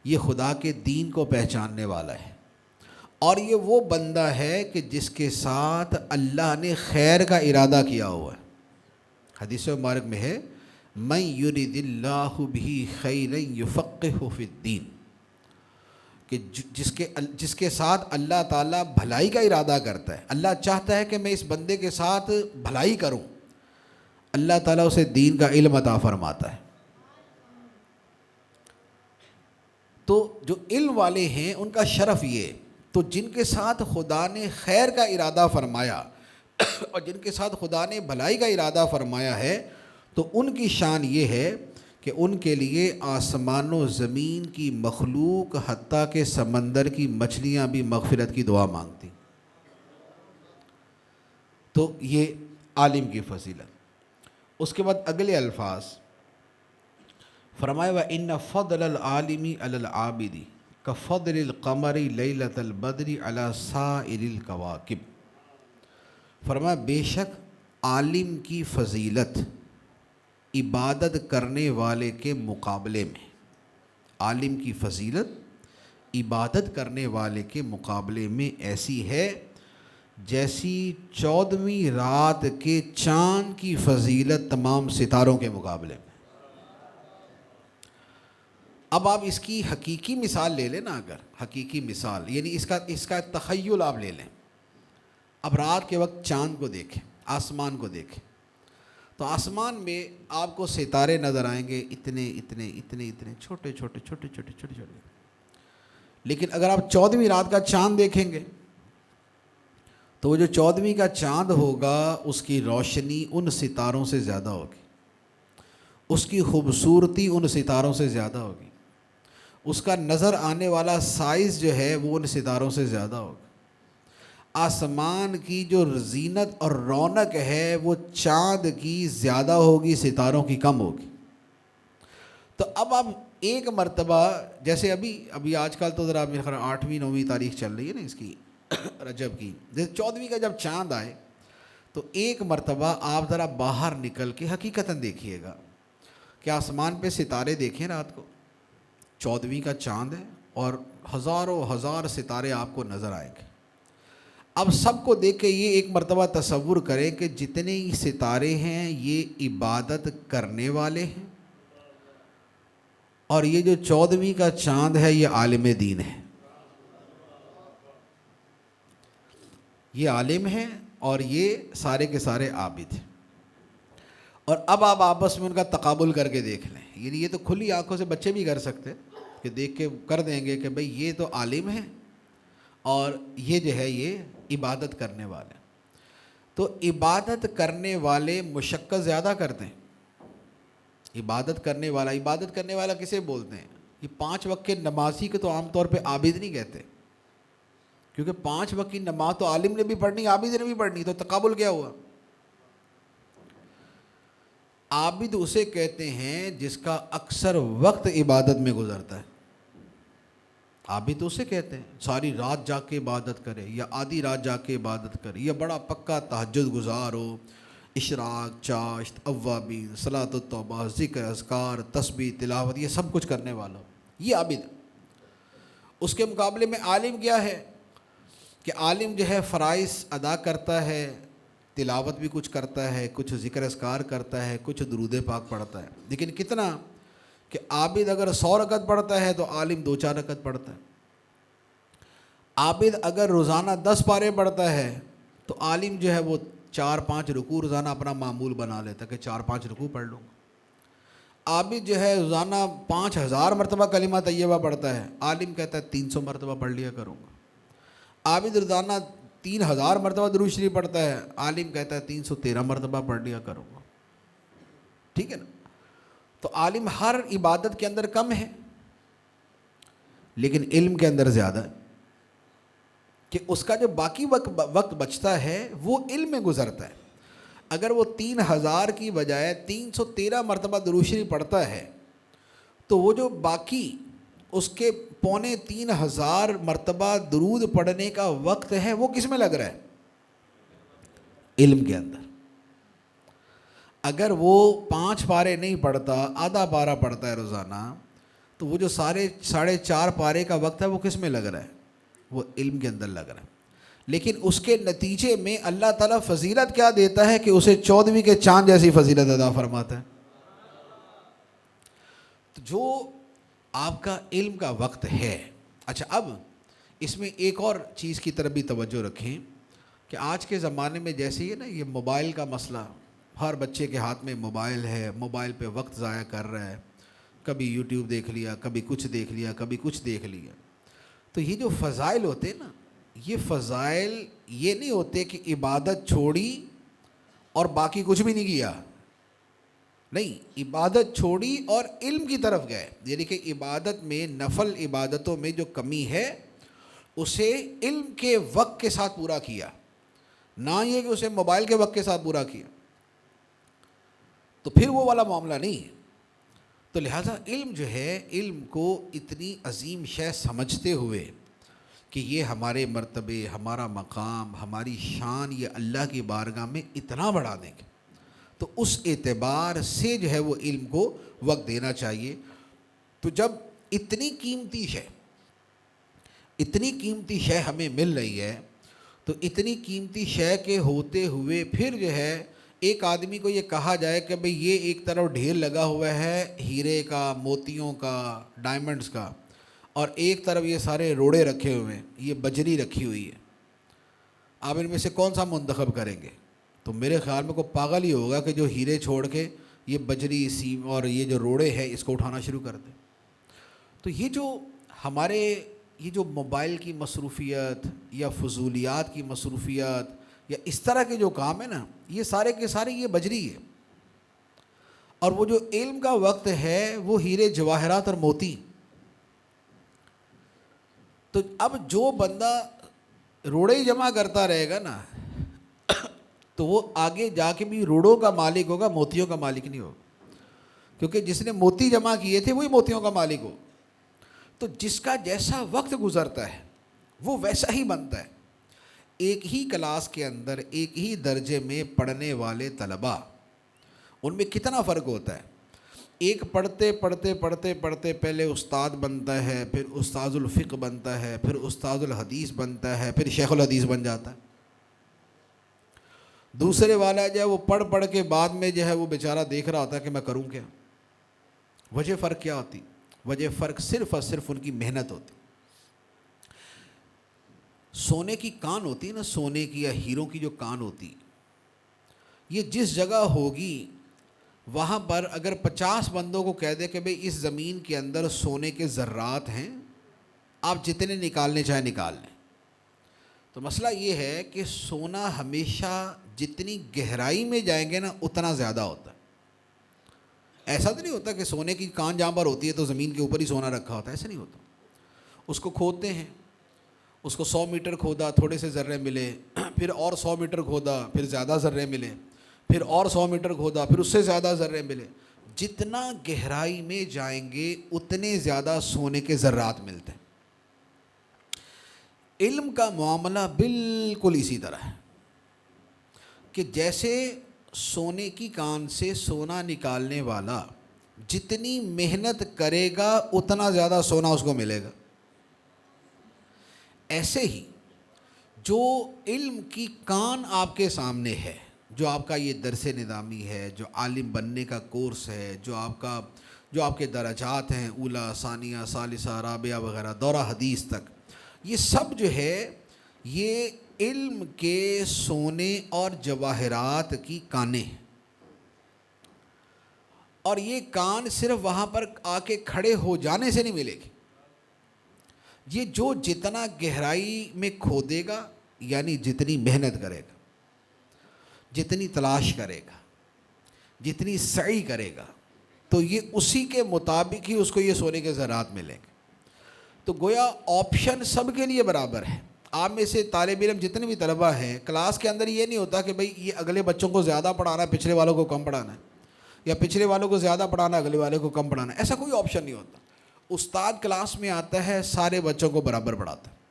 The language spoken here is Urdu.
یہ خدا کے دین کو پہچاننے والا ہے، اور یہ وہ بندہ ہے کہ جس کے ساتھ اللہ نے خیر کا ارادہ کیا ہوا ہے۔ حدیث مبارک میں ہے من یرد اللہ بہ خیرا یفقہہ فی الدین، کہ جس کے ساتھ اللہ تعالیٰ بھلائی کا ارادہ کرتا ہے، اللہ چاہتا ہے کہ میں اس بندے کے ساتھ بھلائی کروں، اللہ تعالیٰ اسے دین کا علم عطا فرماتا ہے۔ تو جو علم والے ہیں ان کا شرف یہ، تو جن کے ساتھ خدا نے خیر کا ارادہ فرمایا اور جن کے ساتھ خدا نے بھلائی کا ارادہ فرمایا ہے، تو ان کی شان یہ ہے کہ ان کے لیے آسمان و زمین کی مخلوق حتیٰ کہ سمندر کی مچھلیاں بھی مغفرت کی دعا مانگتی۔ تو یہ عالم کی فضیلت۔ اس کے بعد اگلے الفاظ فرمایا وَإِنَّ فَضْلَ الْعَالِمِ عَلَى الْعَابِدِ كَفَضْلِ الْقَمَرِ لَيْلَةَ الْبَدْرِ عَلَى سَائِرِ الْكَوَاكِبِ۔ فرمایا بے شک عالم کی فضیلت عبادت کرنے والے کے مقابلے میں، عالم کی فضیلت عبادت کرنے والے کے مقابلے میں ایسی ہے جیسی 14ویں رات کے چاند کی فضیلت تمام ستاروں کے مقابلے میں۔ اب آپ اس کی حقیقی مثال لے لیں نا، اگر حقیقی مثال یعنی اس کا تخیل آپ لے لیں، اب رات کے وقت چاند کو دیکھیں، آسمان کو دیکھیں، تو آسمان میں آپ کو ستارے نظر آئیں گے اتنے اتنے اتنے اتنے چھوٹے چھوٹے چھوٹے چھوٹے چھوٹے چھوٹے، لیکن اگر آپ 14ویں رات کا چاند دیکھیں گے تو وہ جو 14ویں کا چاند ہوگا اس کی روشنی ان ستاروں سے زیادہ ہوگی، اس کی خوبصورتی ان ستاروں سے زیادہ ہوگی، اس کا نظر آنے والا سائز جو ہے وہ ان ستاروں سے زیادہ ہوگا۔ آسمان کی جو زینت اور رونق ہے وہ چاند کی زیادہ ہوگی، ستاروں کی کم ہوگی۔ تو اب آپ ایک مرتبہ، جیسے ابھی آج کل تو ذرا میرے خیال 8ویں 9ویں تاریخ چل رہی ہے نا اس کی رجب کی، جیسے 14ویں کا جب چاند آئے تو ایک مرتبہ آپ ذرا باہر نکل کے حقیقتاً دیکھیے گا کہ آسمان پہ ستارے دیکھیں رات کو، 14ویں کا چاند ہے اور ہزاروں ہزار ستارے آپ کو نظر آئیں گے۔ اب سب کو دیکھ کے یہ ایک مرتبہ تصور کریں کہ جتنے ہی ستارے ہیں یہ عبادت کرنے والے ہیں، اور یہ جو 14ویں کا چاند ہے یہ عالم دین ہے، یہ عالم ہے اور یہ سارے کے سارے عابد ہیں۔ اور اب آپ آپس میں ان کا تقابل کر کے دیکھ لیں، یعنی یہ تو کھلی آنکھوں سے بچے بھی کر سکتے کہ دیکھ کے کر دیں گے کہ بھئی یہ تو عالم ہے اور یہ جو ہے یہ عبادت کرنے والے۔ تو عبادت کرنے والے مشقت زیادہ کرتے ہیں۔ عبادت کرنے والا کسے بولتے ہیں؟ یہ 5 وقت کے نمازی کے تو عام طور پہ عابد نہیں کہتے، کیونکہ 5 وقت کی نماز تو عالم نے بھی پڑھنی، عابد نے بھی پڑھنی، تو تقابل کیا ہوا؟ عابد اسے کہتے ہیں جس کا اکثر وقت عبادت میں گزرتا ہے، عابد اسے کہتے ہیں ساری رات جا کے عبادت کرے یا آدھی رات جا کے عبادت کرے یا بڑا پکا تہجد گزار ہو، اشراق، چاشت، اوابین، صلاۃ التوبہ، ذکر، اذکار، تسبیح، تلاوت، یہ سب کچھ کرنے والا ہو، یہ عابد۔ اس کے مقابلے میں عالم کیا ہے کہ عالم جو ہے فرائض ادا کرتا ہے، تلاوت بھی کچھ کرتا ہے، کچھ ذکر اذکار کرتا ہے، کچھ درود پاک پڑھتا ہے، لیکن کتنا کہ عابد اگر 100 رکعت پڑھتا ہے تو عالم 2-4 رکعت پڑھتا ہے۔ عابد اگر روزانہ 10 پارے پڑھتا ہے تو عالم جو ہے وہ 4-5 رکوع روزانہ اپنا معمول بنا لیتا ہے کہ 4-5 رکوع پڑھ لوں گا۔ عابد جو ہے روزانہ 5000 مرتبہ کلمہ طیبہ پڑھتا ہے، عالم کہتا ہے 300 مرتبہ پڑھ لیا کروں گا۔ عابد روزانہ 3000 مرتبہ درود شریف پڑھتا ہے، عالم کہتا ہے 313 مرتبہ پڑھ لیا کروں گا۔ ٹھیک ہے نا؟ تو عالم ہر عبادت کے اندر کم ہے لیکن علم کے اندر زیادہ ہے، کہ اس کا جو باقی وقت بچتا ہے وہ علم میں گزرتا ہے۔ اگر وہ 3000 کی بجائے 313 مرتبہ درود شریف پڑھتا ہے تو وہ جو باقی اس کے 2.5-3 مرتبہ درود پڑھنے کا وقت ہے وہ کس میں لگ رہا ہے؟ علم کے اندر۔ اگر وہ 5 پارے نہیں پڑھتا، آدھا پارہ پڑھتا ہے روزانہ، تو وہ جو 4.5 پارے کا وقت ہے وہ کس میں لگ رہا ہے؟ وہ علم کے اندر لگ رہا ہے. لیکن اس کے نتیجے میں اللہ تعالیٰ فضیلت کیا دیتا ہے کہ اسے 14ویں کے چاند جیسی فضیلت عطا فرماتا ہے. تو جو آپ کا علم کا وقت ہے. اچھا، اب اس میں ایک اور چیز کی طرف بھی توجہ رکھیں کہ آج کے زمانے میں جیسے یہ نا یہ موبائل کا مسئلہ، ہر بچے کے ہاتھ میں موبائل ہے، موبائل پہ وقت ضائع کر رہا ہے، کبھی یوٹیوب دیکھ لیا، کبھی کچھ دیکھ لیا، کبھی کچھ دیکھ لیا. تو یہ جو فضائل ہوتے ہیں نا، یہ فضائل یہ نہیں ہوتے کہ عبادت چھوڑی اور باقی کچھ بھی نہیں کیا. نہیں، عبادت چھوڑی اور علم کی طرف گئے. یعنی کہ عبادت میں، نفل عبادتوں میں جو کمی ہے اسے علم کے وقت کے ساتھ پورا کیا، نہ یہ کہ اسے موبائل کے وقت کے ساتھ پورا کیا. تو پھر وہ والا معاملہ نہیں ہے. تو لہٰذا علم جو ہے، علم کو اتنی عظیم شے سمجھتے ہوئے کہ یہ ہمارے مرتبے، ہمارا مقام، ہماری شان یہ اللہ کی بارگاہ میں اتنا بڑھا دیں گے، تو اس اعتبار سے جو ہے وہ علم کو وقت دینا چاہیے. تو جب اتنی قیمتی شے ہمیں مل رہی ہے، تو اتنی قیمتی شے کے ہوتے ہوئے پھر جو ہے ایک آدمی کو یہ کہا جائے کہ بھئی یہ ایک طرف ڈھیر لگا ہوا ہے ہیرے کا، موتیوں کا، ڈائمنڈز کا، اور ایک طرف یہ سارے روڑے رکھے ہوئے ہیں، یہ بجری رکھی ہوئی ہے، آپ ان میں سے کون سا منتخب کریں گے؟ تو میرے خیال میں کوئی پاگل ہی ہوگا کہ جو ہیرے چھوڑ کے یہ بجری، سیم اور یہ جو روڑے ہیں اس کو اٹھانا شروع کر دے. تو یہ جو ہمارے یہ جو موبائل کی مصروفیت یا فضولیات کی مصروفیت یا اس طرح کے جو کام ہے نا، یہ سارے کے سارے یہ بجری ہے. اور وہ جو علم کا وقت ہے وہ ہیرے، جواہرات اور موتی. تو اب جو بندہ روڑے ہی جمع کرتا رہے گا نا تو وہ آگے جا کے بھی روڑوں کا مالک ہوگا، موتیوں کا مالک نہیں ہوگا. کیونکہ جس نے موتی جمع کیے تھے وہی موتیوں کا مالک ہو. تو جس کا جیسا وقت گزرتا ہے وہ ویسا ہی بنتا ہے. ایک ہی کلاس کے اندر، ایک ہی درجے میں پڑھنے والے طلباء، ان میں کتنا فرق ہوتا ہے. ایک پڑھتے پڑھتے پڑھتے پڑھتے پہلے استاد بنتا ہے، پھر استاذ الفقہ بنتا ہے، پھر استاذ الحدیث بنتا ہے، پھر شیخ الحدیث بن جاتا ہے. دوسرے والا جو ہے وہ پڑھ کے بعد میں جو ہے وہ بیچارہ دیکھ رہا ہوتا ہے کہ میں کروں کیا. وجہ فرق کیا ہوتی؟ وجہ فرق صرف اور صرف ان کی محنت ہوتی. سونے کی کان ہوتی ہے نا، سونے کی یا ہیروں کی جو کان ہوتی، یہ جس جگہ ہوگی وہاں پر اگر 50 بندوں کو کہہ دے کہ بھئی اس زمین کے اندر سونے کے ذرات ہیں، آپ جتنے نکالنے چاہیں نکال لیں. تو مسئلہ یہ ہے کہ سونا ہمیشہ جتنی گہرائی میں جائیں گے نا اتنا زیادہ ہوتا ہے. ایسا تو نہیں ہوتا کہ سونے کی کان جہاں پر ہوتی ہے تو زمین کے اوپر ہی سونا رکھا ہوتا ہے، ایسا نہیں ہوتا. اس کو کھودتے ہیں، اس کو 100 میٹر کھودا، تھوڑے سے ذرے ملے، پھر اور 100 میٹر کھودا، پھر زیادہ ذرے ملے، پھر اور 100 میٹر کھودا، پھر اس سے زیادہ ذرے ملے. جتنا گہرائی میں جائیں گے اتنے زیادہ سونے کے ذرات ملتے ہیں. علم کا معاملہ بالکل اسی طرح ہے کہ جیسے سونے کی کان سے سونا نکالنے والا جتنی محنت کرے گا اتنا زیادہ سونا اس کو ملے گا، ایسے ہی جو علم کی کان آپ کے سامنے ہے، جو آپ کا یہ درس نظامی ہے، جو عالم بننے کا کورس ہے، جو آپ کے درجات ہیں، اولا، ثانیہ، ثالثہ، رابعہ وغیرہ، دورہ حدیث تک، یہ سب جو ہے یہ علم کے سونے اور جواہرات کی کانیں ہیں. اور یہ کان صرف وہاں پر آ کے کھڑے ہو جانے سے نہیں ملے گی. یہ جو جتنا گہرائی میں کھودے گا، یعنی جتنی محنت کرے گا، جتنی تلاش کرے گا، جتنی سعی کرے گا، تو یہ اسی کے مطابق ہی اس کو یہ سونے کے ذرات ملیں گے. تو گویا آپشن سب کے لیے برابر ہے. آپ میں سے طالب علم جتنے بھی طلبہ ہیں، کلاس کے اندر یہ نہیں ہوتا کہ بھئی یہ اگلے بچوں کو زیادہ پڑھانا ہے، پچھلے والوں کو کم پڑھانا ہے، یا پچھلے والوں کو زیادہ پڑھانا ہے، اگلے والوں کو کم پڑھانا ہے. ایسا کوئی آپشن نہیں ہوتا. استاد کلاس میں آتا ہے، سارے بچوں کو برابر پڑھاتا ہے.